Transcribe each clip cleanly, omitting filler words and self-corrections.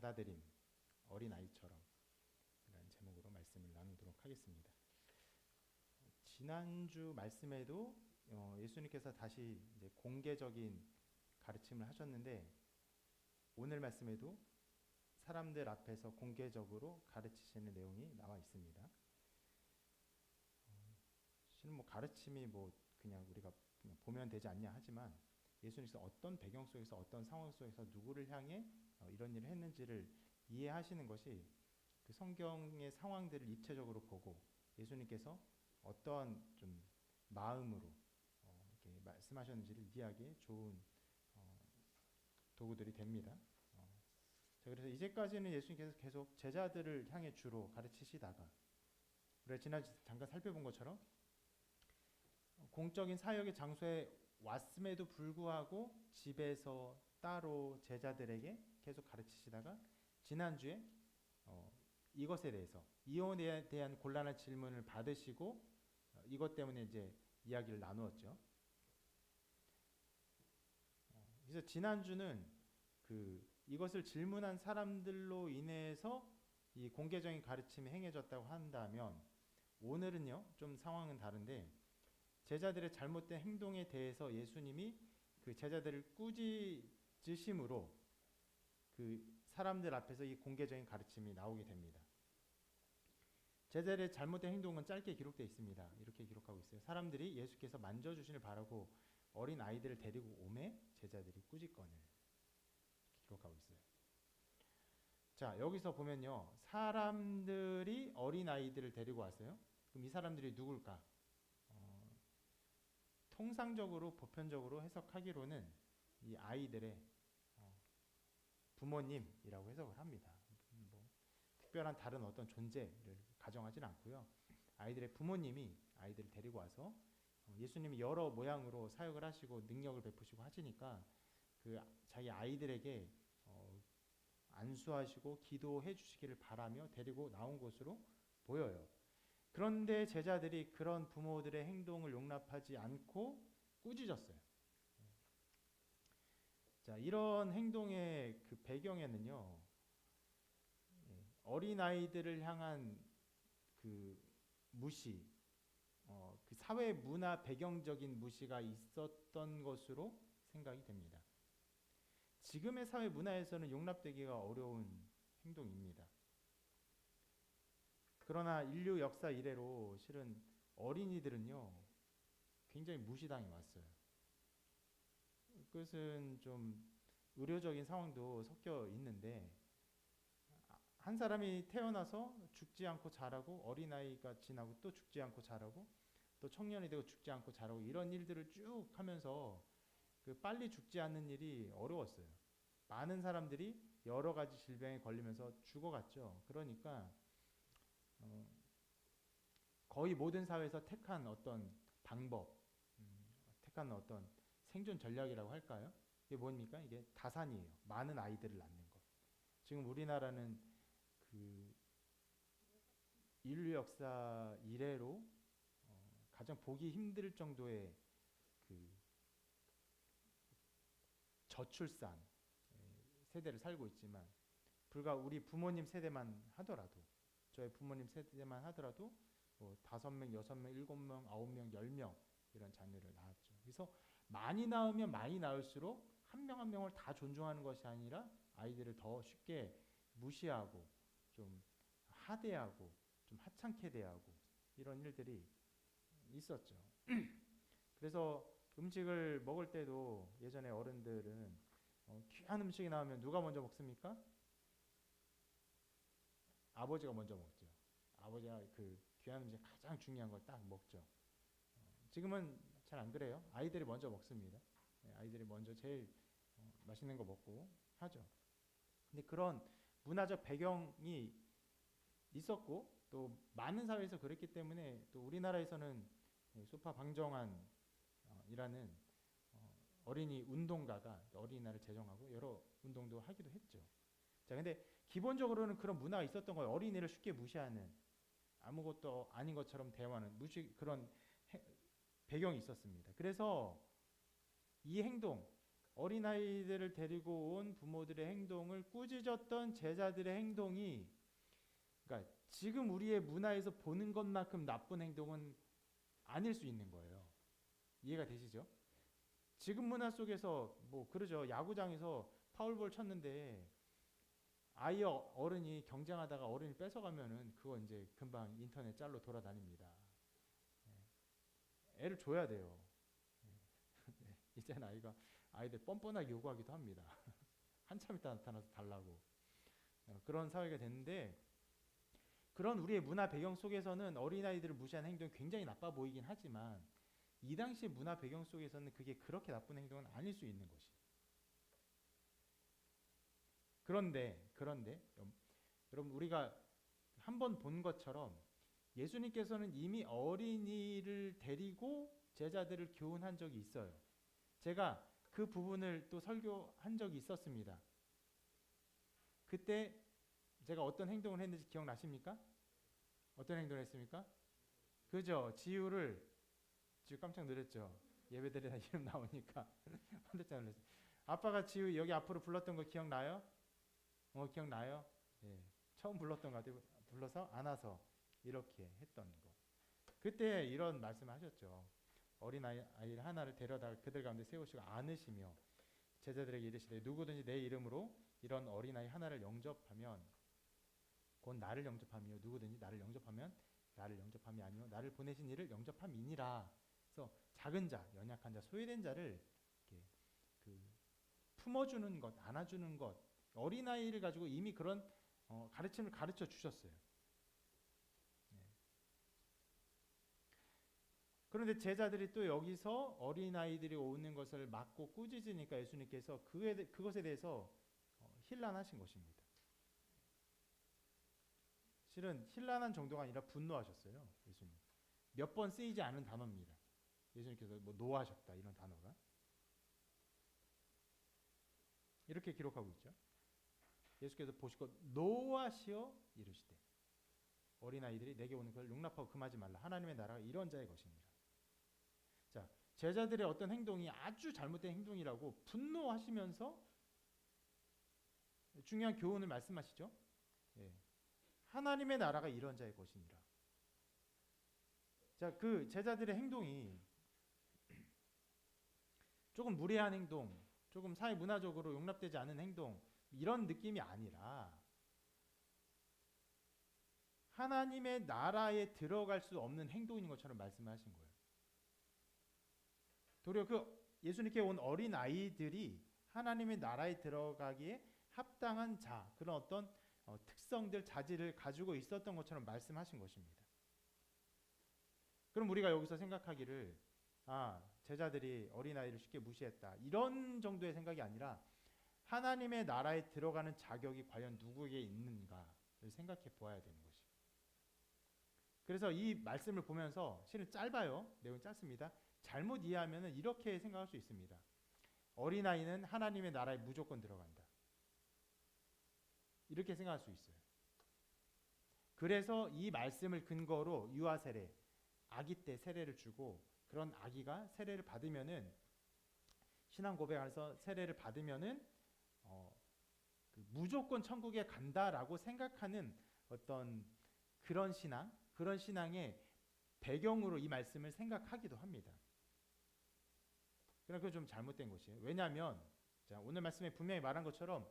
받아들임, 어린아이처럼 이라는 제목으로 말씀을 나누도록 하겠습니다. 지난주 말씀에도 예수님께서 다시 이제 공개적인 가르침을 하셨는데 오늘 말씀에도 사람들 앞에서 공개적으로 가르치시는 내용이 나와 있습니다. 실은 가르침이 그냥 우리가 그냥 보면 되지 않냐 하지만 예수님께서 어떤 배경 속에서 어떤 상황 속에서 누구를 향해 이런 일을 했는지를 이해하시는 것이 그 성경의 상황들을 입체적으로 보고 예수님께서 어떤 좀 마음으로 이렇게 말씀하셨는지를 이해하기에 좋은 도구들이 됩니다. 자, 그래서 이제까지는 예수님께서 계속 제자들을 향해 주로 가르치시다가 우리가 지난주 잠깐 살펴본 것처럼 공적인 사역의 장소에 왔음에도 불구하고 집에서 따로 제자들에게 계속 가르치시다가 지난주에 이것에 대해서 이혼에 대한 곤란한 질문을 받으시고 이것 때문에 이제 이야기를 나누었죠. 그래서 지난주는 이것을 질문한 사람들로 인해서 이 공개적인 가르침이 행해졌다고 한다면 오늘은요 좀 상황은 다른데 제자들의 잘못된 행동에 대해서 예수님이 그 제자들을 꾸짖으심으로 그 사람들 앞에서 이 공개적인 가르침이 나오게 됩니다. 제자들의 잘못된 행동은 짧게 기록되어 있습니다. 이렇게 기록하고 있어요. 사람들이 예수께서 만져주시길 바라고 어린 아이들을 데리고 오매 제자들이 꾸짖거늘 기록하고 있어요. 자, 여기서 보면요. 사람들이 어린 아이들을 데리고 왔어요. 그럼 이 사람들이 누굴까? 통상적으로 보편적으로 해석하기로는 이 아이들의 부모님이라고 해석을 합니다. 특별한 다른 어떤 존재를 가정하진 않고요. 아이들의 부모님이 아이들을 데리고 와서 예수님이 여러 모양으로 사역을 하시고 능력을 베푸시고 하시니까 그 자기 아이들에게 안수하시고 기도해 주시기를 바라며 데리고 나온 것으로 보여요. 그런데 제자들이 그런 부모들의 행동을 용납하지 않고 꾸짖었어요. 자, 이런 행동의 그 배경에는요, 어린아이들을 향한 그 무시, 그 사회 문화 배경적인 무시가 있었던 것으로 생각이 됩니다. 지금의 사회 문화에서는 용납되기가 어려운 행동입니다. 그러나 인류 역사 이래로 실은 어린이들은요 굉장히 무시당해 왔어요. 그것은 좀 의료적인 상황도 섞여 있는데 한 사람이 태어나서 죽지 않고 자라고 어린아이가 지나고 또 죽지 않고 자라고 또 청년이 되고 죽지 않고 자라고 이런 일들을 쭉 하면서 그 빨리 죽지 않는 일이 어려웠어요. 많은 사람들이 여러 가지 질병에 걸리면서 죽어갔죠. 그러니까 거의 모든 사회에서 택한 어떤 방법, 택한 어떤 생존 전략이라고 할까요? 이게 뭡니까? 이게 다산이에요. 많은 아이들을 낳는 것. 지금 우리나라는 그 인류 역사 이래로 가장 보기 힘들 정도의 그 저출산 세대를 살고 있지만 불과 우리 부모님 세대만 하더라도 저희 부모님 세대만 하더라도 5명, 6명, 7명, 9명, 10명 이런 자녀를 낳았죠. 그래서 많이 낳으면 많이 낳을수록 한 명 한 명을 다 존중하는 것이 아니라 아이들을 더 쉽게 무시하고 좀 하대하고 좀 하찮게 대하고 이런 일들이 있었죠. 그래서 음식을 먹을 때도 예전에 어른들은 귀한 음식이 나오면 누가 먼저 먹습니까? 아버지가 먼저 먹죠. 아버지가 그 귀한 음식 가장 중요한 걸 딱 먹죠. 지금은 잘 안 그래요. 아이들이 먼저 먹습니다. 아이들이 먼저 제일 맛있는 거 먹고 하죠. 근데 그런 문화적 배경이 있었고 또 많은 사회에서 그랬기 때문에 또 우리나라에서는 소파 방정환이라는 어린이 운동가가 어린이날을 제정하고 여러 운동도 하기도 했죠. 자, 근데 기본적으로는 그런 문화가 있었던 거예요. 어린이를 쉽게 무시하는 아무것도 아닌 것처럼 대화하는 그런 배경이 있었습니다. 그래서 이 행동, 어린아이들을 데리고 온 부모들의 행동을 꾸짖었던 제자들의 행동이, 그러니까 지금 우리의 문화에서 보는 것만큼 나쁜 행동은 아닐 수 있는 거예요. 이해가 되시죠? 지금 문화 속에서 뭐 그러죠. 야구장에서 파울볼 쳤는데 아이 어른이 경쟁하다가 어른이 뺏어가면은 그거 이제 금방 인터넷 짤로 돌아다닙니다. 애를 줘야 돼요. 이제는 아이들 뻔뻔하게 요구하기도 합니다. 한참 있다 나타나서 달라고. 그런 사회가 됐는데, 그런 우리의 문화 배경 속에서는 어린아이들을 무시하는 행동이 굉장히 나빠 보이긴 하지만 이 당시 문화 배경 속에서는 그게 그렇게 나쁜 행동은 아닐 수 있는 것이. 그런데 여러분, 우리가 한번 본 것처럼 예수님께서는 이미 어린이를 데리고 제자들을 교훈한 적이 있어요. 제가 그 부분을 또 설교한 적이 있었습니다. 그때 제가 어떤 행동을 했는지 기억나십니까? 어떤 행동을 했습니까? 그죠? 지우 깜짝 놀랐죠? 예배드리다 이름 나오니까 깜짝 놀랐어요. 아빠가 지우 여기 앞으로 불렀던 거 기억나요? 기억나요? 예. 처음 불렀던 것 같아요. 불러서 안아서 이렇게 했던 거. 그때 이런 말씀을 하셨죠. 어린아이 하나를 데려다 그들 가운데 세우시고 안으시며 제자들에게 이르시되 누구든지 내 이름으로 이런 어린아이 하나를 영접하면 곧 나를 영접하며 누구든지 나를 영접하면 나를 영접함이 아니요 나를 보내신 이를 영접함이니라. 그래서 작은 자, 연약한 자, 소외된 자를 이렇게 품어주는 것, 안아주는 것, 어린아이를 가지고 이미 그런 가르침을 가르쳐 주셨어요. 그런데 제자들이 또 여기서 어린아이들이 오는 것을 막고 꾸짖으니까 예수님께서 그것에 대해서 힐난하신 것입니다. 실은 힐난한 정도가 아니라 분노하셨어요. 예수님. 몇 번 쓰이지 않은 단어입니다. 예수님께서 뭐 노하셨다 이런 단어가. 이렇게 기록하고 있죠. 예수께서 보시고 노하시어 이르시되 어린아이들이 내게 오는 걸 용납하고 금하지 말라. 하나님의 나라가 이런 자의 것이니라. 자, 제자들의 어떤 행동이 아주 잘못된 행동이라고 분노하시면서 중요한 교훈을 말씀하시죠. 예. 하나님의 나라가 이런 자의 것이니라. 자, 그 제자들의 행동이 조금 무례한 행동, 조금 사회 문화적으로 용납되지 않은 행동, 이런 느낌이 아니라 하나님의 나라에 들어갈 수 없는 행동인 것처럼 말씀하신 거예요. 도리어 그 예수님께 온 어린 아이들이 하나님의 나라에 들어가기에 합당한 자, 그런 어떤 특성들, 자질을 가지고 있었던 것처럼 말씀하신 것입니다. 그럼 우리가 여기서 생각하기를 제자들이 어린아이를 쉽게 무시했다, 이런 정도의 생각이 아니라 하나님의 나라에 들어가는 자격이 과연 누구에게 있는가를 생각해 보아야 되는 것입니다. 그래서 이 말씀을 보면서 실은 짧아요. 내용이 짧습니다. 잘못 이해하면 이렇게 생각할 수 있습니다. 어린아이는 하나님의 나라에 무조건 들어간다, 이렇게 생각할 수 있어요. 그래서 이 말씀을 근거로 유아 세례, 아기 때 세례를 주고 그런 아기가 세례를 받으면은 신앙 고백하면서 세례를 받으면은 무조건 천국에 간다라고 생각하는 어떤 그런 신앙의 배경으로 이 말씀을 생각하기도 합니다. 그러나 그건 좀 잘못된 것이에요. 왜냐하면 오늘 말씀에 분명히 말한 것처럼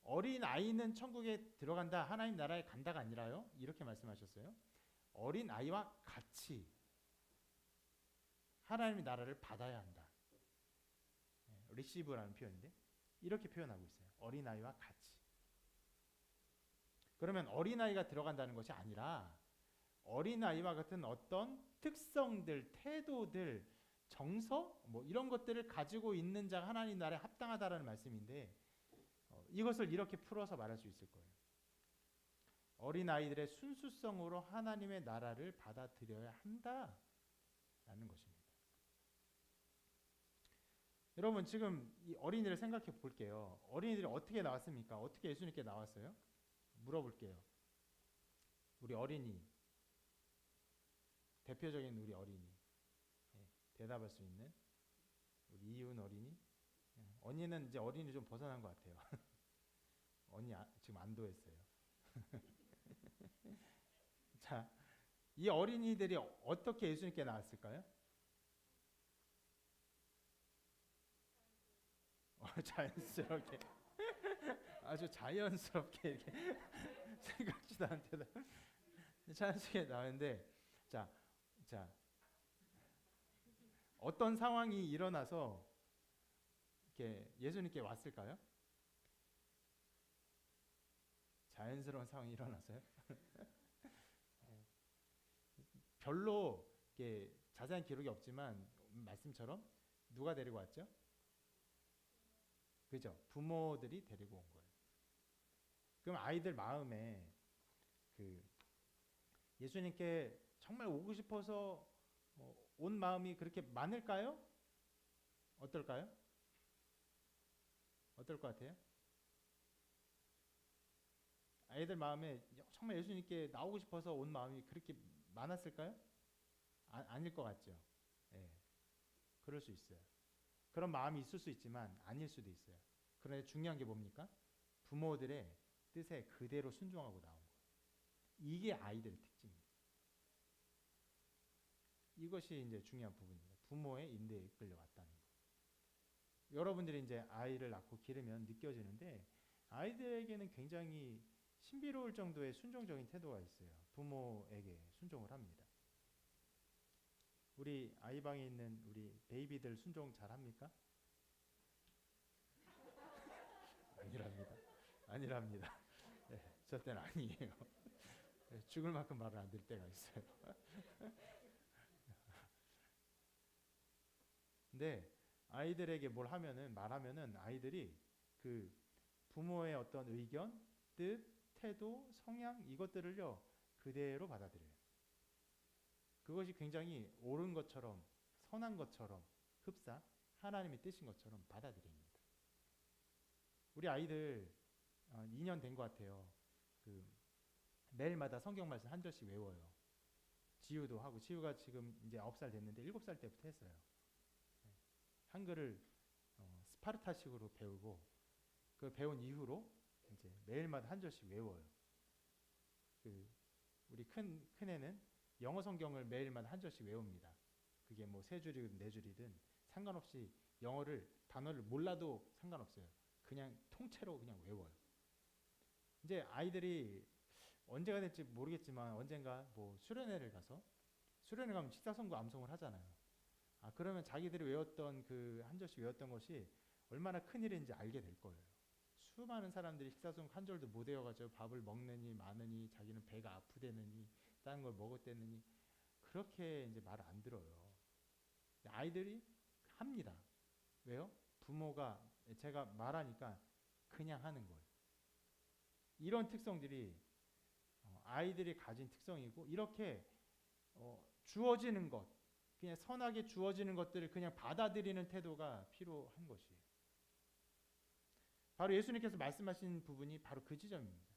어린 아이는 천국에 들어간다, 하나님 나라에 간다가 아니라요, 이렇게 말씀하셨어요. 어린 아이와 같이 하나님의 나라를 받아야 한다. receive라는 표현인데 이렇게 표현하고 있어요. 어린 아이와 같이. 그러면 어린 아이가 들어간다는 것이 아니라 어린 아이와 같은 어떤 특성들, 태도들, 정서, 뭐 이런 것들을 가지고 있는 자가 하나님 나라에 합당하다라는 말씀인데, 이것을 이렇게 풀어서 말할 수 있을 거예요. 어린 아이들의 순수성으로 하나님의 나라를 받아들여야 한다라는 것입니다. 여러분, 지금 이 어린이를 생각해 볼게요. 어린이들이 어떻게 나왔습니까? 어떻게 예수님께 나왔어요? 물어볼게요. 우리 어린이, 대표적인 우리 어린이, 대답할 수 있는 우리 이윤 어린이, 언니는 이제 어린이 좀 벗어난 것 같아요. 언니 지금 안도했어요. 자, 이 어린이들이 어떻게 예수님께 나왔을까요? 자연스럽게 아주 자연스럽게 이렇게 생각지도 않은 대답 자연스럽게 나왔는데 자, 자 어떤 상황이 일어나서 이렇게 예수님께 왔을까요? 자연스러운 상황이 일어나서요? 별로 이렇게 자세한 기록이 없지만 말씀처럼 누가 데리고 왔죠? 그죠? 부모들이 데리고 온 거예요. 그럼 아이들 마음에 그 예수님께 정말 오고 싶어서 온 마음이 그렇게 많을까요? 어떨까요? 어떨 것 같아요? 아이들 마음에 정말 예수님께 나오고 싶어서 온 마음이 그렇게 많았을까요? 아닐 것 같죠. 예, 그럴 수 있어요. 그런 마음이 있을 수 있지만 아닐 수도 있어요. 그런데 중요한 게 뭡니까? 부모들의 뜻에 그대로 순종하고 나온 거예요. 이게 아이들의 특징입니다. 이것이 이제 중요한 부분입니다. 부모의 인대에 이끌려왔다는 거. 여러분들이 이제 아이를 낳고 기르면 느껴지는데 아이들에게는 굉장히 신비로울 정도의 순종적인 태도가 있어요. 부모에게 순종을 합니다. 우리 아이방에 있는 우리 베이비들 순종 잘합니까? 아니랍니다. 아니랍니다. 네, 저 때는 아니에요. 네, 죽을 만큼 말을 안 들 때가 있어요. 근데 아이들에게 뭘 하면은 말하면은 아이들이 그 부모의 어떤 의견, 뜻, 태도, 성향 이것들을요 그대로 받아들여요. 그것이 굉장히 옳은 것처럼 선한 것처럼 흡사 하나님의 뜻인 것처럼 받아들입니다. 우리 아이들 2년 된 것 같아요. 그 매일마다 성경 말씀 한 절씩 외워요. 지우도 하고 지우가 지금 이제 9살 됐는데 7살 때부터 했어요. 한글을 스파르타식으로 배우고 그 배운 이후로 이제 매일마다 한 절씩 외워요. 그 우리 큰애는 영어 성경을 매일마다 한 절씩 외웁니다. 그게 뭐 3줄이든 4줄이든 상관없이 영어를 단어를 몰라도 상관없어요. 그냥 통째로 그냥 외워요. 이제 아이들이 언제가 될지 모르겠지만 언젠가 뭐 수련회를 가서 수련회 가면 식사성구 암송을 하잖아요. 그러면 자기들이 외웠던 그 한 절씩 외웠던 것이 얼마나 큰 일인지 알게 될 거예요. 수많은 사람들이 식사성 한 절도 못 외워가지고 밥을 먹느니 마느니 자기는 배가 아프대느니 다른 걸 먹었대느니 그렇게 이제 말을 안 들어요. 아이들이 합니다. 왜요? 부모가 제가 말하니까 그냥 하는 거예요. 이런 특성들이 아이들이 가진 특성이고 이렇게 주어지는 것 그냥 선하게 주어지는 것들을 그냥 받아들이는 태도가 필요한 것이에요. 바로 예수님께서 말씀하신 부분이 바로 그 지점입니다.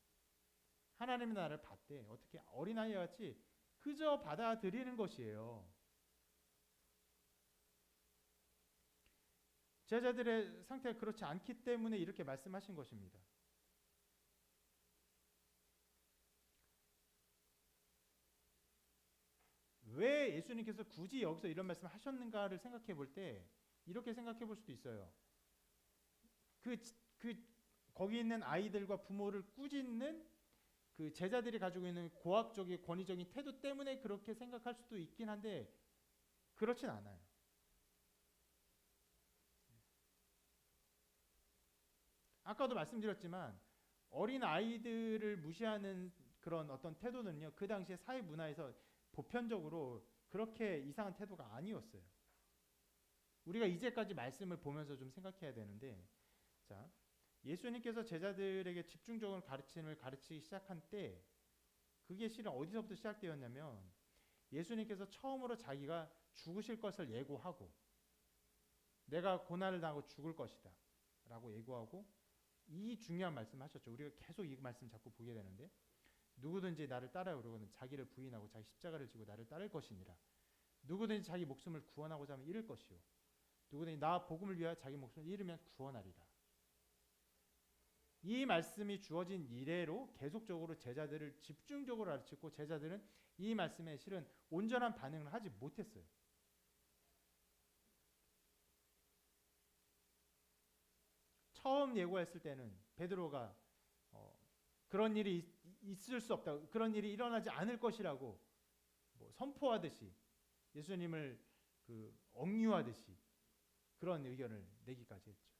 하나님의 나라를 받되 어떻게 어린아이와 같이 그저 받아들이는 것이에요. 제자들의 상태가 그렇지 않기 때문에 이렇게 말씀하신 것입니다. 왜 예수님께서 굳이 여기서 이런 말씀을 하셨는가를 생각해 볼 때 이렇게 생각해 볼 수도 있어요. 거기 있는 아이들과 부모를 꾸짖는 그 제자들이 가지고 있는 고학적인 권위적인 태도 때문에 그렇게 생각할 수도 있긴 한데 그렇진 않아요. 아까도 말씀드렸지만 어린 아이들을 무시하는 그런 어떤 태도는요 그 당시에 사회 문화에서 보편적으로 그렇게 이상한 태도가 아니었어요. 우리가 이제까지 말씀을 보면서 좀 생각해야 되는데 자 예수님께서 제자들에게 집중적으로 가르침을 가르치기 시작한 때 그게 실은 어디서부터 시작되었냐면 예수님께서 처음으로 자기가 죽으실 것을 예고하고 내가 고난을 당하고 죽을 것이다 라고 예고하고 이 중요한 말씀을 하셨죠. 우리가 계속 이 말씀 자꾸 보게 되는데 누구든지 나를 따라오려거든 자기를 부인하고 자기 십자가를 지고 나를 따를 것이니라. 누구든지 자기 목숨을 구원하고자 하면 잃을 것이요 누구든지 나 복음을 위하여 자기 목숨을 잃으면 구원하리라. 이 말씀이 주어진 이래로 계속적으로 제자들을 집중적으로 가르치고 제자들은 이 말씀에 실은 온전한 반응을 하지 못했어요. 처음 예고했을 때는 베드로가 그런 일이 있을 수 없다, 그런 일이 일어나지 않을 것이라고 선포하듯이 예수님을 억류하듯이 그런 의견을 내기까지 했죠.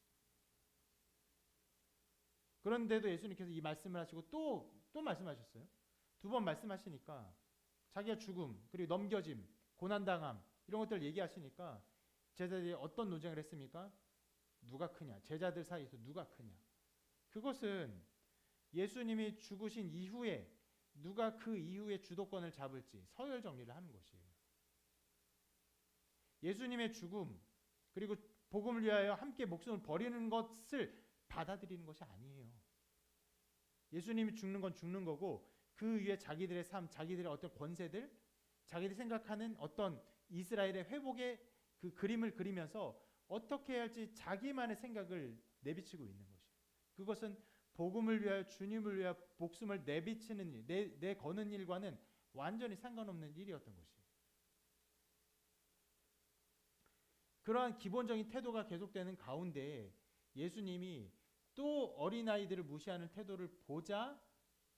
그런데도 예수님께서 이 말씀을 하시고 또 말씀하셨어요. 2번 말씀하시니까 자기가 죽음, 그리고 넘겨짐, 고난당함 이런 것들을 얘기하시니까 제자들이 어떤 논쟁을 했습니까? 누가 크냐? 제자들 사이에서 누가 크냐? 그것은 예수님이 죽으신 이후에 누가 그 이후에 주도권을 잡을지 서열 정리를 하는 것이에요. 예수님의 죽음 그리고 복음을 위하여 함께 목숨을 버리는 것을 받아들이는 것이 아니에요. 예수님이 죽는 건 죽는 거고 그 위에 자기들의 삶, 자기들의 어떤 권세들, 자기들이 생각하는 어떤 이스라엘의 회복의 그 그림을 그리면서 어떻게 해야 할지 자기만의 생각을 내비치고 있는 것이에요. 그것은 복음을 위하여 주님을 위하여 목숨을 내비치는 일, 내거는 일과는 완전히 상관없는 일이었던 것이에요. 그러한 기본적인 태도가 계속되는 가운데 예수님이 또 어린아이들을 무시하는 태도를 보자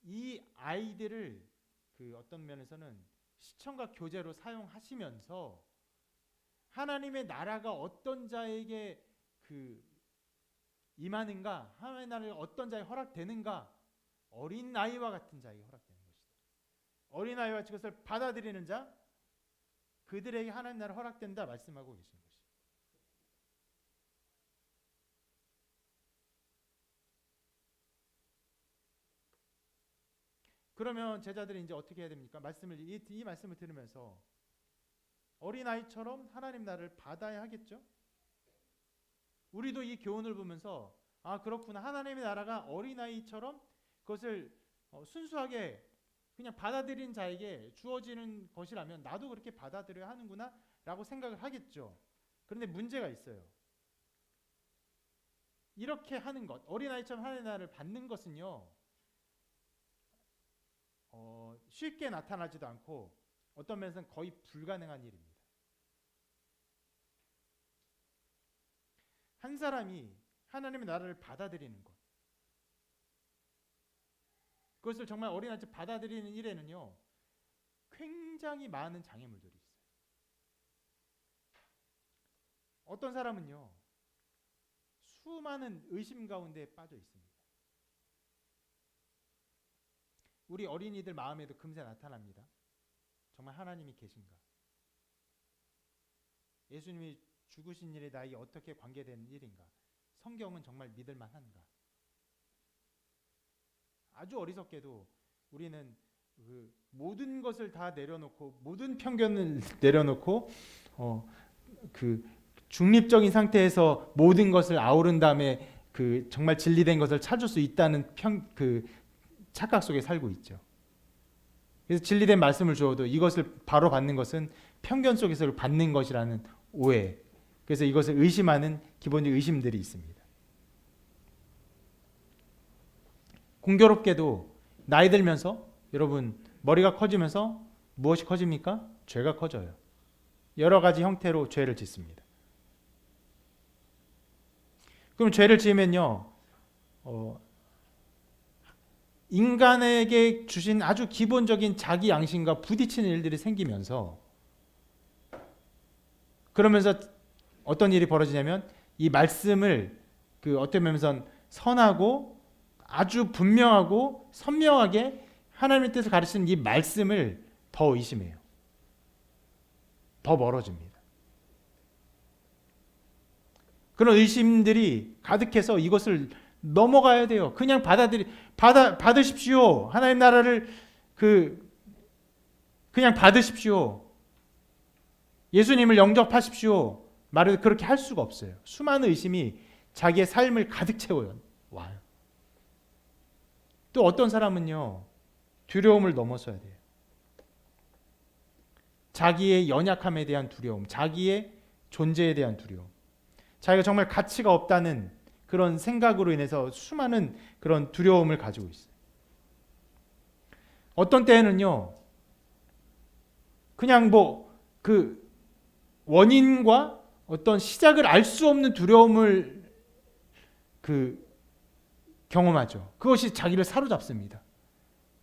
이 아이들을 어떤 면에서는 시청각 교재로 사용하시면서 하나님의 나라가 어떤 자에게 임하는가, 하나님의 나라가 어떤 자에게 허락되는가, 어린아이와 같은 자에게 허락되는 것이다. 어린아이와 그것을 받아들이는 자, 그들에게 하나님 나라 허락된다 말씀하고 계신 것이다. 그러면 제자들이 이제 어떻게 해야 됩니까? 이 말씀을 들으면서 어린아이처럼 하나님 나라를 받아야 하겠죠? 우리도 이 교훈을 보면서 그렇구나, 하나님의 나라가 어린아이처럼 그것을 순수하게 그냥 받아들인 자에게 주어지는 것이라면 나도 그렇게 받아들여야 하는구나 라고 생각을 하겠죠. 그런데 문제가 있어요. 이렇게 하는 것, 어린아이처럼 하나님의 나라를 받는 것은요 쉽게 나타나지도 않고 어떤 면에서는 거의 불가능한 일입니다. 한 사람이 하나님의 나라를 받아들이는 것, 그것을 정말 어린아이처럼 받아들이는 일에는요 굉장히 많은 장애물들이 있어요. 어떤 사람은요 수많은 의심 가운데 빠져 있습니다. 우리 어린이들 마음에도 금세 나타납니다. 정말 하나님이 계신가? 예수님이 죽으신 일이 나에게 어떻게 관계되는 일인가? 성경은 정말 믿을 만한가? 아주 어리석게도 우리는 모든 것을 다 내려놓고 모든 편견을 내려놓고 중립적인 상태에서 모든 것을 아우른 다음에 정말 진리된 것을 찾을 수 있다는 착각 속에 살고 있죠. 그래서 진리된 말씀을 주어도 이것을 바로 받는 것은 편견 속에서 받는 것이라는 오해. 그래서 이것을 의심하는 기본적인 의심들이 있습니다. 공교롭게도 나이 들면서 여러분 머리가 커지면서 무엇이 커집니까? 죄가 커져요. 여러 가지 형태로 죄를 짓습니다. 그럼 죄를 지으면요 인간에게 주신 아주 기본적인 자기 양심과 부딪히는 일들이 생기면서 그러면서 어떤 일이 벌어지냐면 이 말씀을 어떤 면에서는 선하고 아주 분명하고 선명하게 하나님의 뜻을 가르치는 이 말씀을 더 의심해요. 더 멀어집니다. 그런 의심들이 가득해서 이것을 넘어가야 돼요. 그냥 받으십시오. 하나님 나라를 그냥 받으십시오. 예수님을 영접하십시오. 말을 그렇게 할 수가 없어요. 수많은 의심이 자기의 삶을 가득 채워요. 와요. 또 어떤 사람은요 두려움을 넘어서야 돼요. 자기의 연약함에 대한 두려움, 자기의 존재에 대한 두려움. 자기가 정말 가치가 없다는 그런 생각으로 인해서 수많은 그런 두려움을 가지고 있어요. 어떤 때에는요, 그냥 그 원인과 어떤 시작을 알 수 없는 두려움을 경험하죠. 그것이 자기를 사로잡습니다.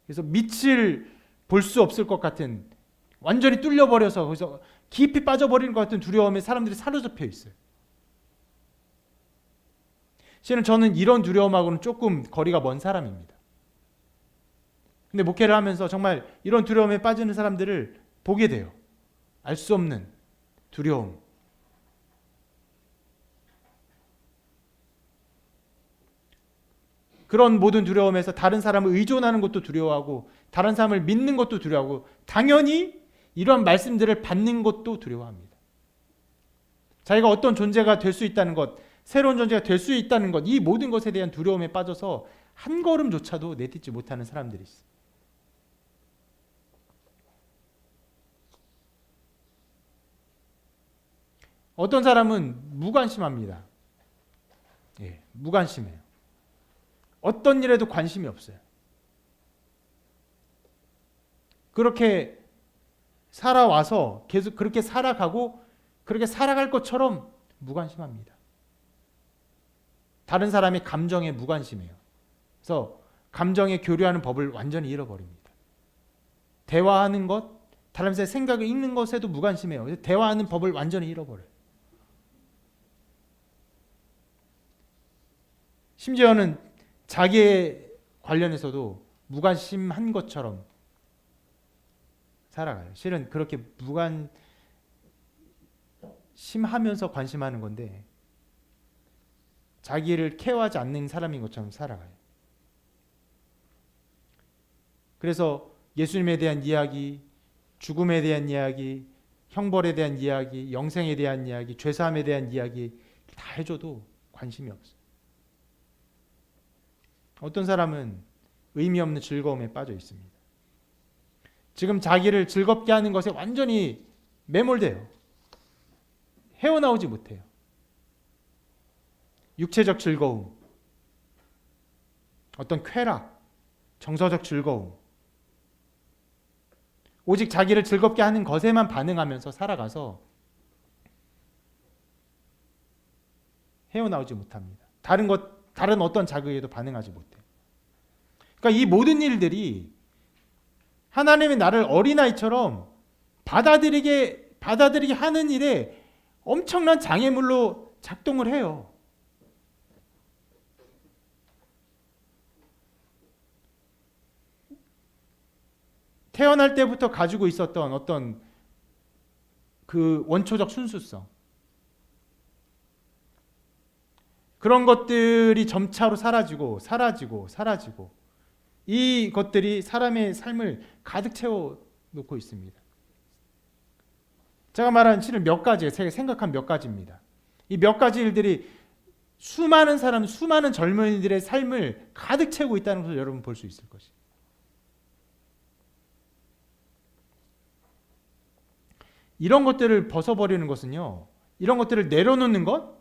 그래서 밑을 볼 수 없을 것 같은, 완전히 뚫려버려서 거기서 깊이 빠져버리는 것 같은 두려움에 사람들이 사로잡혀 있어요. 실은 저는 이런 두려움하고는 조금 거리가 먼 사람입니다. 근데 목회를 하면서 정말 이런 두려움에 빠지는 사람들을 보게 돼요. 알 수 없는 두려움. 그런 모든 두려움에서 다른 사람을 의존하는 것도 두려워하고, 다른 사람을 믿는 것도 두려워하고, 당연히 이러한 말씀들을 받는 것도 두려워합니다. 자기가 어떤 존재가 될 수 있다는 것, 새로운 존재가 될 수 있다는 것, 이 모든 것에 대한 두려움에 빠져서 한 걸음조차도 내딛지 못하는 사람들이 있어요. 어떤 사람은 무관심합니다. 예, 무관심해요. 어떤 일에도 관심이 없어요. 그렇게 살아와서 계속 그렇게 살아가고 그렇게 살아갈 것처럼 무관심합니다. 다른 사람의 감정에 무관심해요. 그래서 감정에 교류하는 법을 완전히 잃어버립니다. 대화하는 것, 다른 사람의 생각을 읽는 것에도 무관심해요. 대화하는 법을 완전히 잃어버려요. 심지어는 자기에 관련해서도 무관심한 것처럼 살아가요. 실은 그렇게 무관심하면서 관심하는 건데 자기를 케어하지 않는 사람인 것처럼 살아가요. 그래서 예수님에 대한 이야기, 죽음에 대한 이야기, 형벌에 대한 이야기, 영생에 대한 이야기, 죄사함에 대한 이야기 다 해줘도 관심이 없어요. 어떤 사람은 의미 없는 즐거움에 빠져 있습니다. 지금 자기를 즐겁게 하는 것에 완전히 매몰돼요. 헤어나오지 못해요. 육체적 즐거움, 어떤 쾌락, 정서적 즐거움, 오직 자기를 즐겁게 하는 것에만 반응하면서 살아가서 헤어나오지 못합니다. 다른 어떤 자극에도 반응하지 못해요. 그러니까 이 모든 일들이 하나님이 나를 어린아이처럼 받아들이게 하는 일에 엄청난 장애물로 작동을 해요. 태어날 때부터 가지고 있었던 어떤 그 원초적 순수성, 그런 것들이 점차로 사라지고 이 것들이 사람의 삶을 가득 채워놓고 있습니다. 제가 말한 실은 몇 가지예요. 제가 생각한 몇 가지입니다. 이 몇 가지 일들이 수많은 젊은이들의 삶을 가득 채우고 있다는 것을 여러분 볼 수 있을 것이에요. 이런 것들을 벗어버리는 것은요, 이런 것들을 내려놓고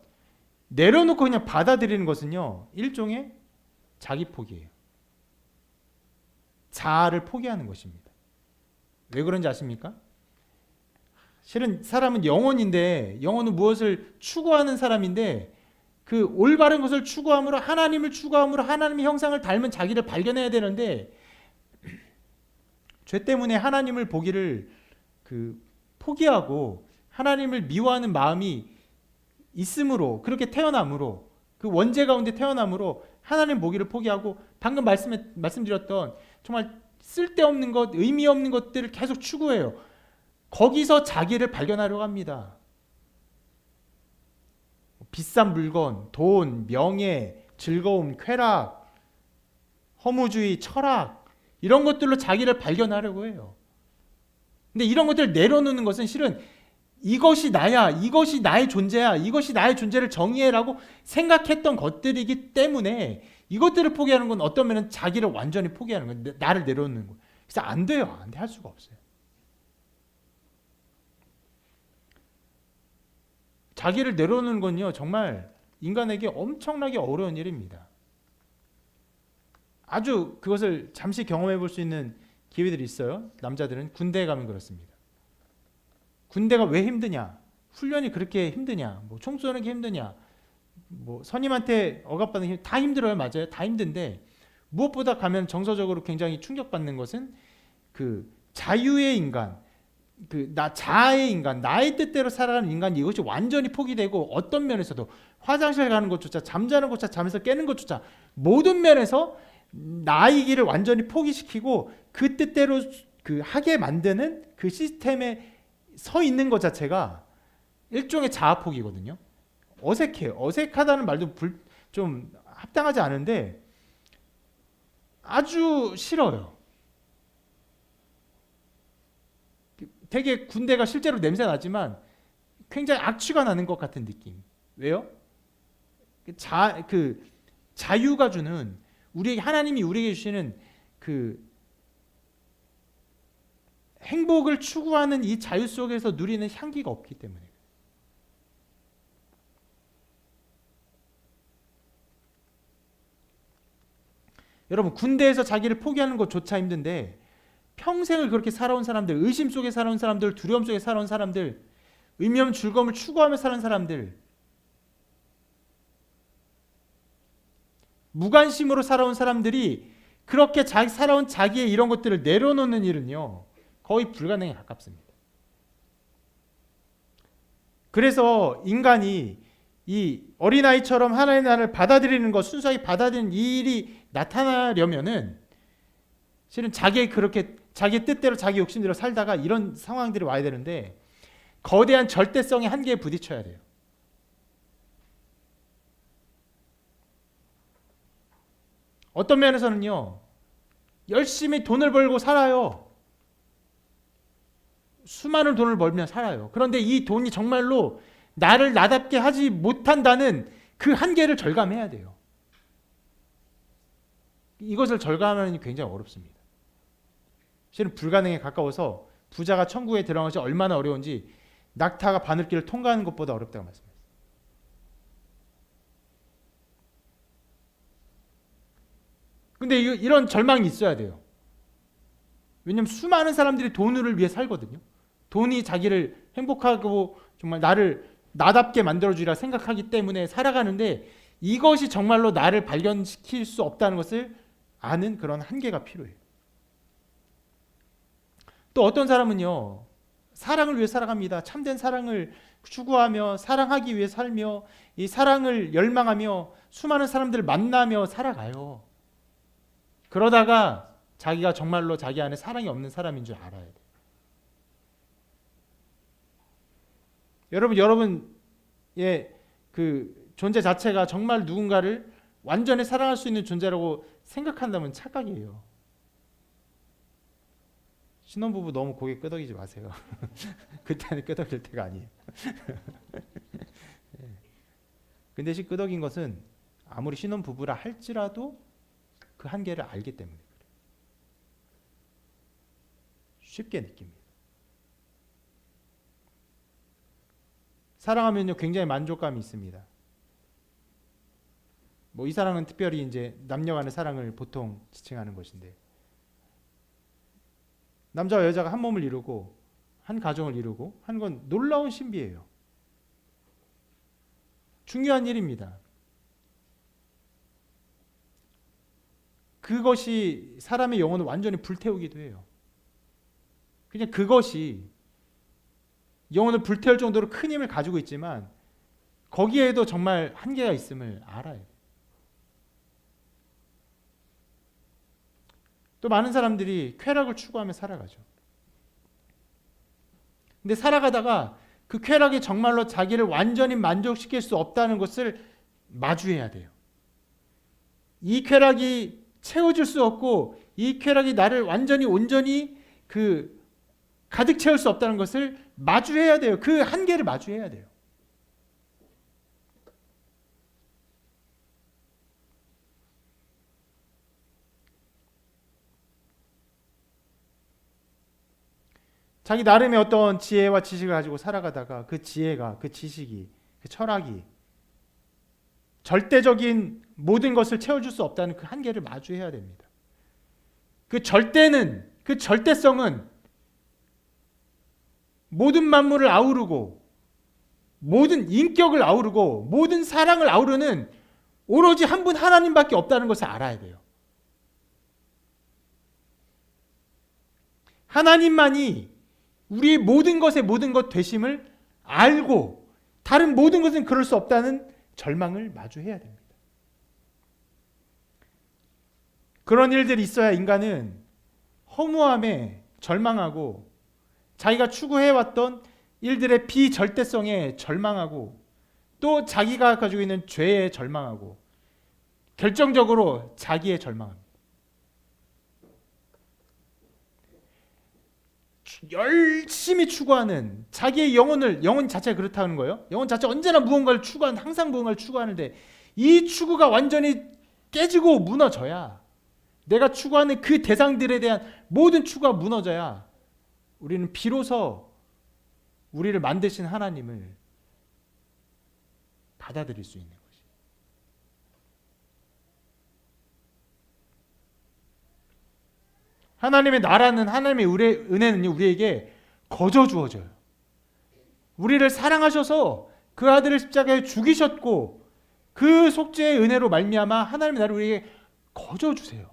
그냥 받아들이는 것은요, 일종의 자기 포기예요. 자아를 포기하는 것입니다. 왜 그런지 아십니까? 실은 사람은 영혼인데, 영혼은 무엇을 추구하는 사람인데, 그 올바른 것을 추구함으로, 하나님을 추구함으로 하나님의 형상을 닮은 자기를 발견해야 되는데, 죄 때문에 하나님을 보기를 포기하고 하나님을 미워하는 마음이 있으므로, 그렇게 태어남으로, 그 원죄 가운데 태어남으로 하나님 보기를 포기하고, 방금 말씀드렸던 정말 쓸데없는 것, 의미 없는 것들을 계속 추구해요. 거기서 자기를 발견하려고 합니다. 비싼 물건, 돈, 명예, 즐거움, 쾌락, 허무주의, 철학, 이런 것들로 자기를 발견하려고 해요. 근데 이런 것들을 내려놓는 것은 실은 이것이 나야, 이것이 나의 존재야, 이것이 나의 존재를 정의해라고 생각했던 것들이기 때문에 이것들을 포기하는 건 어떤 면은 자기를 완전히 포기하는 거예요. 나를 내려놓는 거예요. 그래서 안 돼요. 안 돼. 할 수가 없어요. 자기를 내려놓는 건요 정말 인간에게 엄청나게 어려운 일입니다. 아주 그것을 잠시 경험해 볼 수 있는 기회들이 있어요. 남자들은 군대에 가면 그렇습니다. 군대가 왜 힘드냐? 훈련이 그렇게 힘드냐? 뭐 총 쏘는 게 힘드냐? 뭐 선임한테 억압받는 게 다 힘들어요. 맞아요. 다 힘든데 무엇보다 가면 정서적으로 굉장히 충격받는 것은 그 자유의 인간, 그 나 자아의 인간, 나의 뜻대로 살아가는 인간, 이것이 완전히 포기되고 어떤 면에서도 화장실 가는 것조차, 잠자는 것조차, 잠에서 깨는 것조차 모든 면에서 나의 길을 완전히 포기시키고 그 뜻대로 그 하게 만드는 그 시스템에 서 있는 것 자체가 일종의 자아 포기거든요. 어색해요. 어색하다는 말도 좀 합당하지 않은데 아주 싫어요. 되게 군대가 실제로 냄새 나지만 굉장히 악취가 나는 것 같은 느낌. 왜요? 그 자유가 주는 우리에게 하나님이 우리에게 주시는 그 행복을 추구하는 이 자유 속에서 누리는 향기가 없기 때문에. 여러분 군대에서 자기를 포기하는 것조차 힘든데 평생을 그렇게 살아온 사람들, 의심 속에 살아온 사람들, 두려움 속에 살아온 사람들, 의미 없는 즐거움을 추구하며 사는 사람들, 무관심으로 살아온 사람들이 그렇게 살아온 자기의 이런 것들을 내려놓는 일은요 거의 불가능에 가깝습니다. 그래서 인간이 이 어린아이처럼 하나님의 나라를 받아들이는 것, 순수하게 받아들이는 이 일이 나타나려면은 실은 그렇게 자기 뜻대로 자기 욕심대로 살다가 이런 상황들이 와야 되는데 거대한 절대성의 한계에 부딪혀야 돼요. 어떤 면에서는요 열심히 돈을 벌고 살아요. 수많은 돈을 벌면 살아요. 그런데 이 돈이 정말로 나를 나답게 하지 못한다는 그 한계를 절감해야 돼요. 이것을 절감하는 게 굉장히 어렵습니다. 실은 불가능에 가까워서 부자가 천국에 들어가는 것이 얼마나 어려운지 낙타가 바늘길을 통과하는 것보다 어렵다고 말씀했어요. 근데 이런 절망이 있어야 돼요. 왜냐하면 수많은 사람들이 돈을 위해 살거든요. 돈이 자기를 행복하고 정말 나를 나답게 만들어주리라 생각하기 때문에 살아가는데 이것이 정말로 나를 발견시킬 수 없다는 것을 아는 그런 한계가 필요해요. 또 어떤 사람은요 사랑을 위해 살아갑니다. 참된 사랑을 추구하며 사랑하기 위해 살며 이 사랑을 열망하며 수많은 사람들을 만나며 살아가요. 그러다가 자기가 정말로 자기 안에 사랑이 없는 사람인 줄 알아야 돼요. 여러분의 그 존재 자체가 정말 누군가를 완전히 사랑할 수 있는 존재라고 생각한다면 착각이에요. 신혼부부 너무 고개 끄덕이지 마세요. 그때는 끄덕일 때가 아니에요. 그 대신 끄덕인 것은 아무리 신혼부부라 할지라도 그 한계를 알기 때문에 그래요. 쉽게 느낍니다. 사랑하면요 굉장히 만족감이 있습니다. 뭐 이 사랑은 특별히 이제 남녀 간의 사랑을 보통 지칭하는 것인데 남자와 여자가 한 몸을 이루고 한 가정을 이루고 하는 건 놀라운 신비예요. 중요한 일입니다. 그것이 사람의 영혼을 완전히 불태우기도 해요. 그냥 그것이 영혼을 불태울 정도로 큰 힘을 가지고 있지만 거기에도 정말 한계가 있음을 알아야 돼요. 또 많은 사람들이 쾌락을 추구하며 살아가죠. 근데 살아가다가 그 쾌락이 정말로 자기를 완전히 만족시킬 수 없다는 것을 마주해야 돼요. 이 쾌락이 채워질 수 없고 이 쾌락이 나를 완전히 온전히 가득 채울 수 없다는 것을 마주해야 돼요. 그 한계를 마주해야 돼요. 자기 나름의 어떤 지혜와 지식을 가지고 살아가다가 그 지혜가, 그 지식이 그 철학이 절대적인 모든 것을 채워줄 수 없다는 그 한계를 마주해야 됩니다. 그 절대성은 모든 만물을 아우르고 모든 인격을 아우르고 모든 사랑을 아우르는 오로지 한 분 하나님밖에 없다는 것을 알아야 돼요. 하나님만이 우리의 모든 것의 모든 것 되심을 알고 다른 모든 것은 그럴 수 없다는 절망을 마주해야 됩니다. 그런 일들이 있어야 인간은 허무함에 절망하고 자기가 추구해왔던 일들의 비절대성에 절망하고 또 자기가 가지고 있는 죄에 절망하고 결정적으로 자기에 절망합니다. 열심히 추구하는 자기의 영혼 자체가 그렇다는 거예요. 영혼 자체가 언제나 무언가를 추구하는, 항상 무언가를 추구하는데 이 추구가 완전히 깨지고 무너져야, 내가 추구하는 그 대상들에 대한 모든 추구가 무너져야 우리는 비로소 우리를 만드신 하나님을 받아들일 수 있는 것이. 하나님의 나라는, 하나님의 은혜는요, 우리에게 거저 주어져요. 우리를 사랑하셔서 그 아들을 십자가에 죽이셨고 그 속죄의 은혜로 말미암아 하나님의 나라를 우리에게 거저 주세요.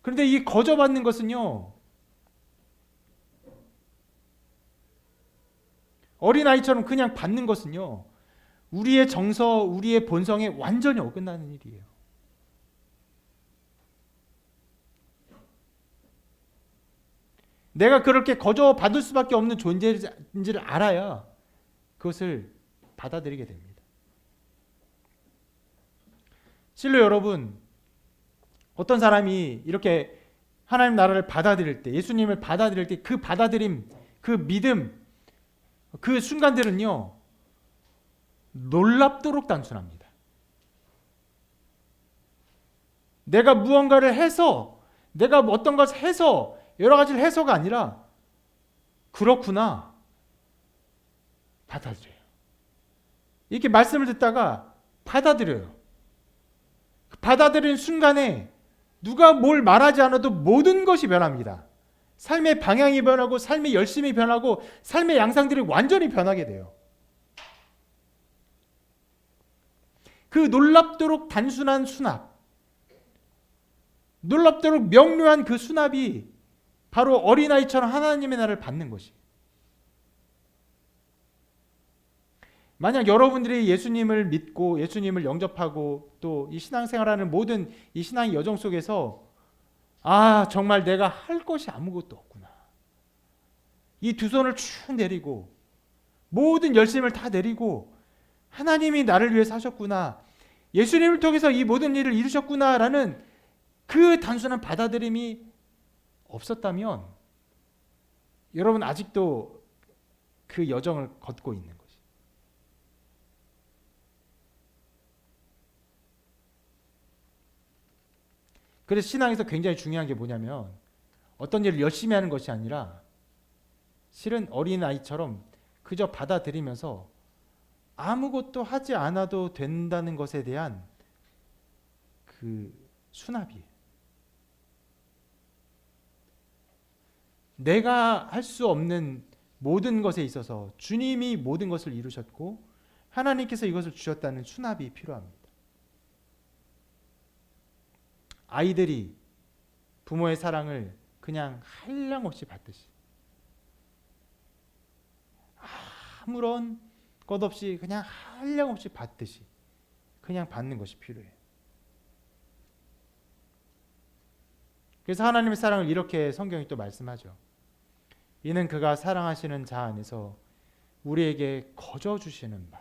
그런데 이 거저 받는 것은요, 어린아이처럼 그냥 받는 것은요, 우리의 정서, 우리의 본성에 완전히 어긋나는 일이에요. 내가 그렇게 거저 받을 수밖에 없는 존재인지를 알아야 그것을 받아들이게 됩니다. 실로 여러분, 어떤 사람이 이렇게 하나님 나라를 받아들일 때, 예수님을 받아들일 때 그 받아들임, 그 믿음, 그 순간들은요, 놀랍도록 단순합니다. 내가 무언가를 해서, 내가 어떤 것을 해서, 여러 가지를 해서가 아니라 그렇구나, 받아들여요. 이렇게 말씀을 듣다가 받아들여요. 받아들이는 순간에 누가 뭘 말하지 않아도 모든 것이 변합니다. 삶의 방향이 변하고 삶의 열심이 변하고 삶의 양상들이 완전히 변하게 돼요. 그 놀랍도록 단순한 수납, 놀랍도록 명료한 그 수납이 바로 어린아이처럼 하나님의 나라를 받는 것이. 만약 여러분들이 예수님을 믿고 예수님을 영접하고 또 이 신앙생활하는 모든 이 신앙의 여정 속에서 정말 내가 할 것이 아무것도 없구나, 이 두 손을 쭉 내리고 모든 열심을 다 내리고 하나님이 나를 위해 사셨구나, 예수님을 통해서 이 모든 일을 이루셨구나라는 그 단순한 받아들임이 없었다면 여러분 아직도 그 여정을 걷고 있는 것이. 그래서 신앙에서 굉장히 중요한 게 뭐냐면 어떤 일을 열심히 하는 것이 아니라 실은 어린아이처럼 그저 받아들이면서 아무것도 하지 않아도 된다는 것에 대한 그 수납이에요. 내가 할 수 없는 모든 것에 있어서 주님이 모든 것을 이루셨고 하나님께서 이것을 주셨다는 수납이 필요합니다. 아이들이 부모의 사랑을 그냥 한량없이 받듯이, 아무런 것 없이 그냥 한량없이 받듯이 그냥 받는 것이 필요해요. 그래서 하나님의 사랑을 이렇게 성경이 또 말씀하죠. 이는 그가 사랑하시는 자 안에서 우리에게 거저 주시는 바,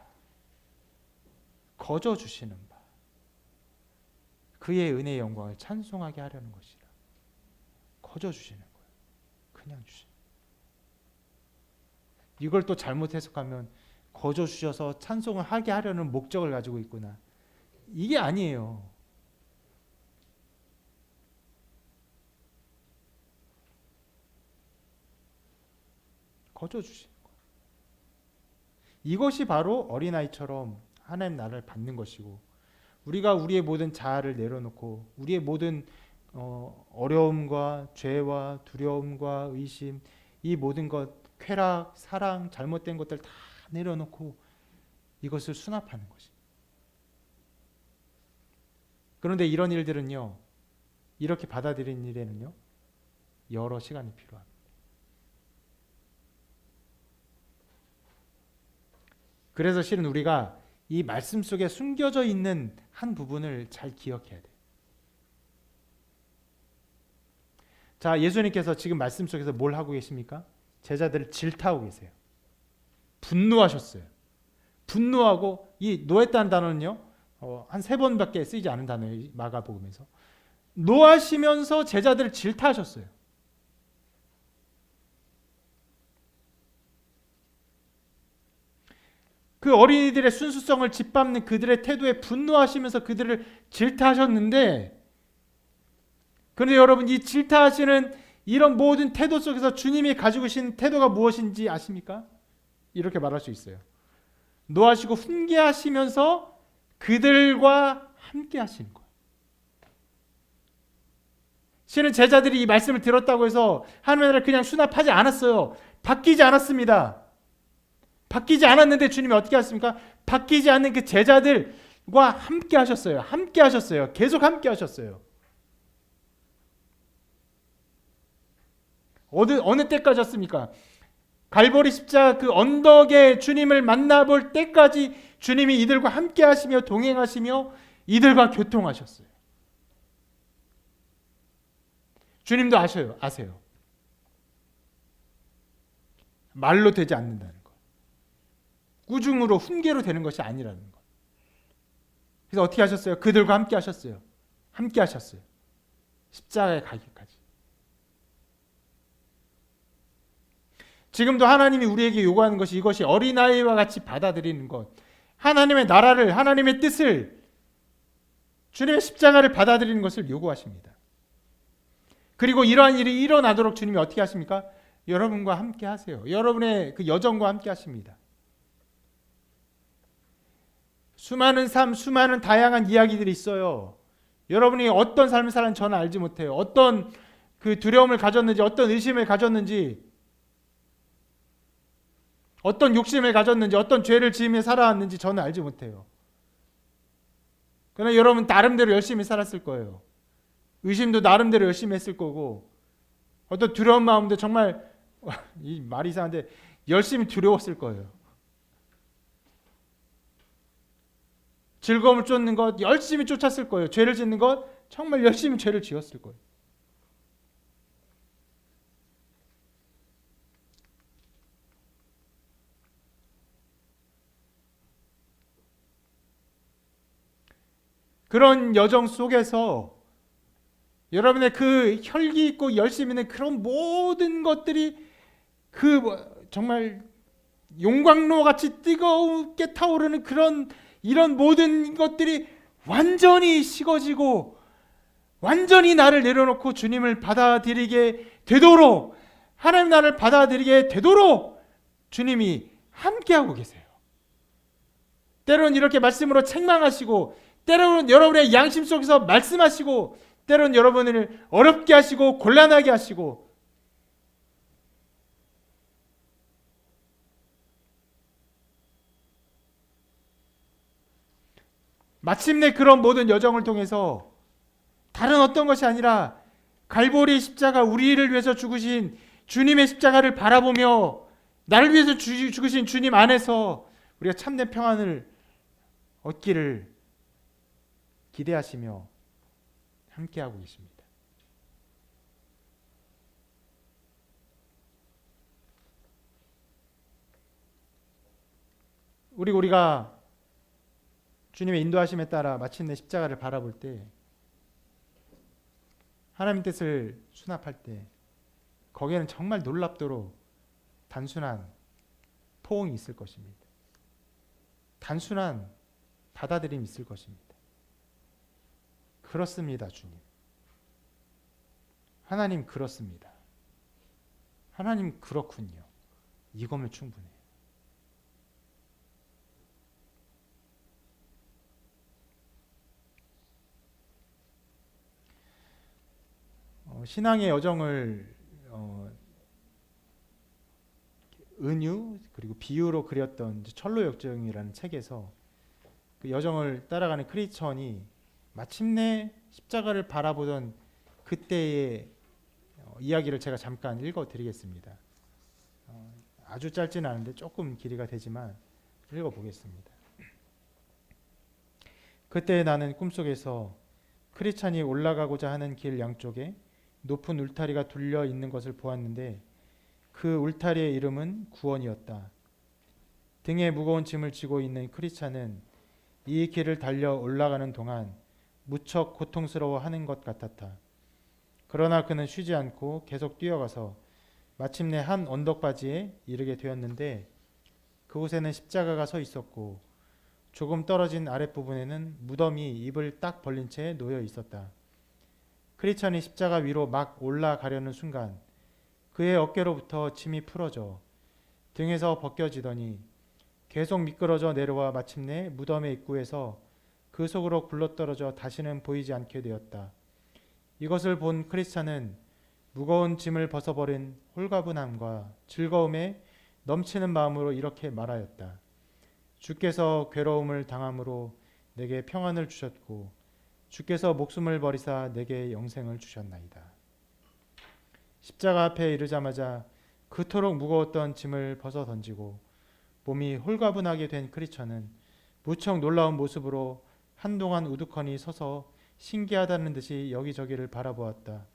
그의 은혜의 영광을 찬송하게 하려는 것이라. 거저 주시는 거예요. 그냥 주시는. 이걸 또 잘못 해석하면 거저 주셔서 찬송을 하게 하려는 목적을 가지고 있구나, 이게 아니에요. 거저 주시는 거예요. 이것이 바로 어린아이처럼 하나님 나라를 받는 것이고, 우리가 우리의 모든 자아를 내려놓고 우리의 모든 어려움과 죄와 두려움과 의심, 이 모든 것, 쾌락, 사랑, 잘못된 것들 다 내려놓고 이것을 수납하는 것이. 그런데 이런 일들은요, 이렇게 받아들이는 일에는요, 여러 시간이 필요합니다. 그래서 실은 우리가 이 말씀 속에 숨겨져 있는 한 부분을 잘 기억해야 돼요. 자, 예수님께서 지금 말씀 속에서 뭘 하고 계십니까? 제자들을 질타하고 계세요. 분노하셨어요. 분노하고, 이 노했다는 단어는요, 한 3번밖에 쓰이지 않은 단어예요. 마가복음에서. 노하시면서 제자들을 질타하셨어요. 그 어린이들의 순수성을 짓밟는 그들의 태도에 분노하시면서 그들을 질타하셨는데, 그런데 여러분, 이 질타하시는 이런 모든 태도 속에서 주님이 가지고 계신 태도가 무엇인지 아십니까? 이렇게 말할 수 있어요. 노하시고 훈계하시면서 그들과 함께 하시는 거예요. 실은 제자들이 이 말씀을 들었다고 해서 하나님의 나라를 그냥 수납하지 않았어요. 바뀌지 않았습니다. 바뀌지 않았는데 주님이 어떻게 하십니까? 바뀌지 않는 그 제자들과 함께 하셨어요. 함께 하셨어요. 계속 함께 하셨어요. 어느 때까지 하셨습니까? 갈보리 십자가 그 언덕에 주님을 만나볼 때까지 주님이 이들과 함께 하시며 동행하시며 이들과 교통하셨어요. 주님도 아세요. 말로 되지 않는다는 것. 꾸중으로 훈계로 되는 것이 아니라는 것. 그래서 어떻게 하셨어요? 그들과 함께 하셨어요. 함께 하셨어요. 십자가에 가기까지. 지금도 하나님이 우리에게 요구하는 것이 이것이 어린아이와 같이 받아들이는 것. 하나님의 나라를, 하나님의 뜻을, 주님의 십자가를 받아들이는 것을 요구하십니다. 그리고 이러한 일이 일어나도록 주님이 어떻게 하십니까? 여러분과 함께 하세요. 여러분의 그 여정과 함께 하십니다. 수많은 삶, 수많은 다양한 이야기들이 있어요. 여러분이 어떤 삶을 살았는지 저는 알지 못해요. 어떤 그 두려움을 가졌는지, 어떤 의심을 가졌는지, 어떤 욕심을 가졌는지, 어떤 죄를 지으며 살아왔는지 저는 알지 못해요. 그러나 여러분 나름대로 열심히 살았을 거예요. 의심도 나름대로 열심히 했을 거고, 어떤 두려운 마음도 정말, 이 말이 이상한데, 열심히 두려웠을 거예요. 즐거움을 쫓는 것 열심히 쫓았을 거예요. 죄를 짓는 것 정말 열심히 죄를 지었을 거예요. 그런 여정 속에서 여러분의 그 혈기 있고 열심 있는 그런 모든 것들이 그 정말 용광로 같이 뜨겁게 타오르는 그런 이런 모든 것들이 완전히 식어지고 완전히 나를 내려놓고 주님을 받아들이게 되도록, 하나님 나를 받아들이게 되도록 주님이 함께하고 계세요. 때로는 이렇게 말씀으로 책망하시고, 때로는 여러분의 양심 속에서 말씀하시고, 때로는 여러분을 어렵게 하시고 곤란하게 하시고, 마침내 그런 모든 여정을 통해서 다른 어떤 것이 아니라 갈보리 십자가, 우리를 위해서 죽으신 주님의 십자가를 바라보며 나를 위해서 죽으신 주님 안에서 우리가 참된 평안을 얻기를 기대하시며 함께하고 계십니다. 우리가 주님의 인도하심에 따라 마침내 십자가를 바라볼 때, 하나님 뜻을 수납할 때, 거기에는 정말 놀랍도록 단순한 포옹이 있을 것입니다. 단순한 받아들임이 있을 것입니다. 그렇습니다, 주님. 하나님 그렇습니다. 하나님 그렇군요. 이거면 충분해요. 신앙의 여정을 은유 그리고 비유로 그렸던 철로 역정이라는 책에서 그 여정을 따라가는 크리스천이 마침내 십자가를 바라보던 그때의 이야기를 제가 잠깐 읽어드리겠습니다. 아주 짧지는 않은데 조금 길이가 되지만 읽어보겠습니다. 그때 나는 꿈속에서 크리스찬이 올라가고자 하는 길 양쪽에 높은 울타리가 둘려 있는 것을 보았는데 그 울타리의 이름은 구원이었다. 등에 무거운 짐을 지고 있는 크리스찬은 이 길을 달려 올라가는 동안 무척 고통스러워하는 것 같았다. 그러나 그는 쉬지 않고 계속 뛰어가서 마침내 한 언덕바지에 이르게 되었는데 그곳에는 십자가가 서 있었고 조금 떨어진 아랫부분에는 무덤이 입을 딱 벌린 채 놓여 있었다. 크리스찬이 십자가 위로 막 올라가려는 순간 그의 어깨로부터 짐이 풀어져 등에서 벗겨지더니 계속 미끄러져 내려와 마침내 무덤의 입구에서 그 속으로 굴러떨어져 다시는 보이지 않게 되었다. 이것을 본 크리스찬은 무거운 짐을 벗어버린 홀가분함과 즐거움에 넘치는 마음으로 이렇게 말하였다. 주께서 괴로움을 당함으로 내게 평안을 주셨고 주께서 목숨을 버리사 내게 영생을 주셨나이다. 십자가 앞에 이르자마자 그토록 무거웠던 짐을 벗어 던지고 몸이 홀가분하게 된 크리스천은 무척 놀라운 모습으로 한동안 우두커니 서서 신기하다는 듯이 여기저기를 바라보았다.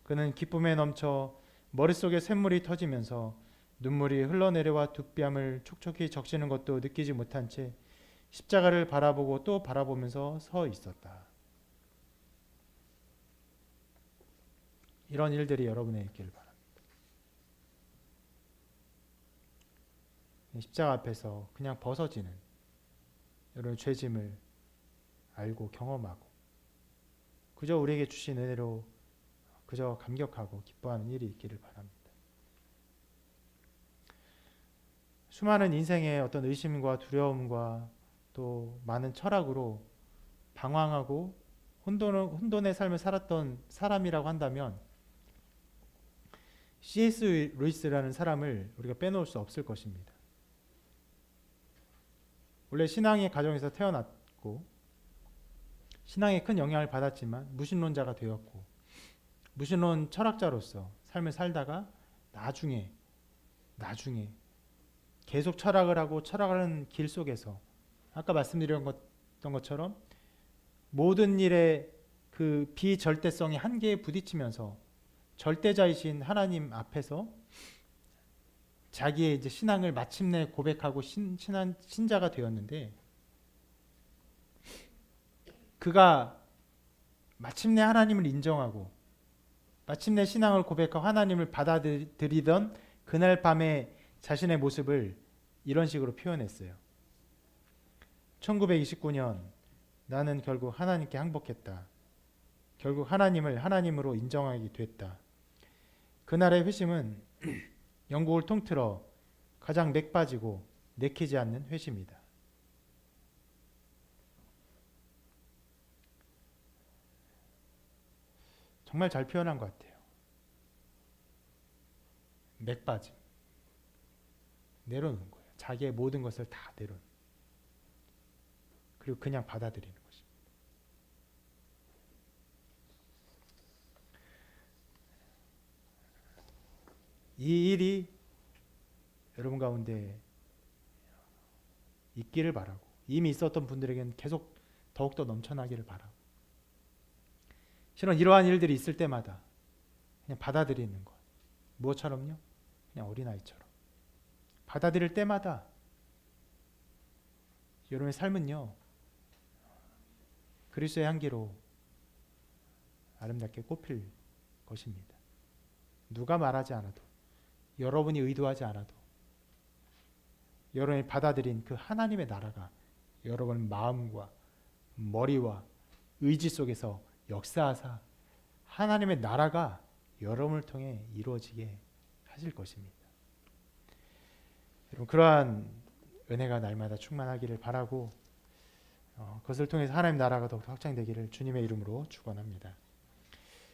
그는 기쁨에 넘쳐 머릿속에 샘물이 터지면서 눈물이 흘러내려와 두 뺨을 촉촉히 적시는 것도 느끼지 못한 채 십자가를 바라보고 또 바라보면서 서 있었다. 이런 일들이 여러분의 있기를 바랍니다. 십자가 앞에서 그냥 벗어지는 여러분의 죄짐을 알고 경험하고 그저 우리에게 주신 은혜로 그저 감격하고 기뻐하는 일이 있기를 바랍니다. 수많은 인생의 어떤 의심과 두려움과 또 많은 철학으로 방황하고 혼돈의 삶을 살았던 사람이라고 한다면 C.S. 루이스라는 사람을 우리가 빼놓을 수 없을 것입니다. 원래 신앙의 가정에서 태어났고 신앙에 큰 영향을 받았지만 무신론자가 되었고 무신론 철학자로서 삶을 살다가 나중에 계속 철학을 하고 철학하는 길 속에서 아까 말씀드렸던 것처럼 모든 일의 그 비절대성의 한계에 부딪히면서 절대자이신 하나님 앞에서 자기의 이제 신앙을 마침내 고백하고 신자가 되었는데 그가 마침내 하나님을 인정하고 마침내 신앙을 고백하고 하나님을 받아들이던 그날 밤에 자신의 모습을 이런 식으로 표현했어요. 1929년 나는 결국 하나님께 항복했다. 결국 하나님을 하나님으로 인정하게 됐다. 그날의 회심은 영국을 통틀어 가장 맥 빠지고 내키지 않는 회심이다. 정말 잘 표현한 것 같아요. 맥 빠짐. 내려놓는 거예요. 자기의 모든 것을 다 내려놓는. 그리고 그냥 받아들이는 것입니다. 이 일이 여러분 가운데 있기를 바라고 이미 있었던 분들에게는 계속 더욱더 넘쳐나기를 바라고 실은 이러한 일들이 있을 때마다 그냥 받아들이는 것. 무엇처럼요? 그냥 어린아이처럼. 받아들일 때마다 여러분의 삶은요 그리스도의 향기로 아름답게 꽃필 것입니다. 누가 말하지 않아도 여러분이 의도하지 않아도 여러분이 받아들인 그 하나님의 나라가 여러분 마음과 머리와 의지 속에서 역사하사 하나님의 나라가 여러분을 통해 이루어지게 하실 것입니다. 여러분 그러한 은혜가 날마다 충만하기를 바라고 그것을 통해서 하나님 나라가 더욱 확장되기를 주님의 이름으로 축원합니다.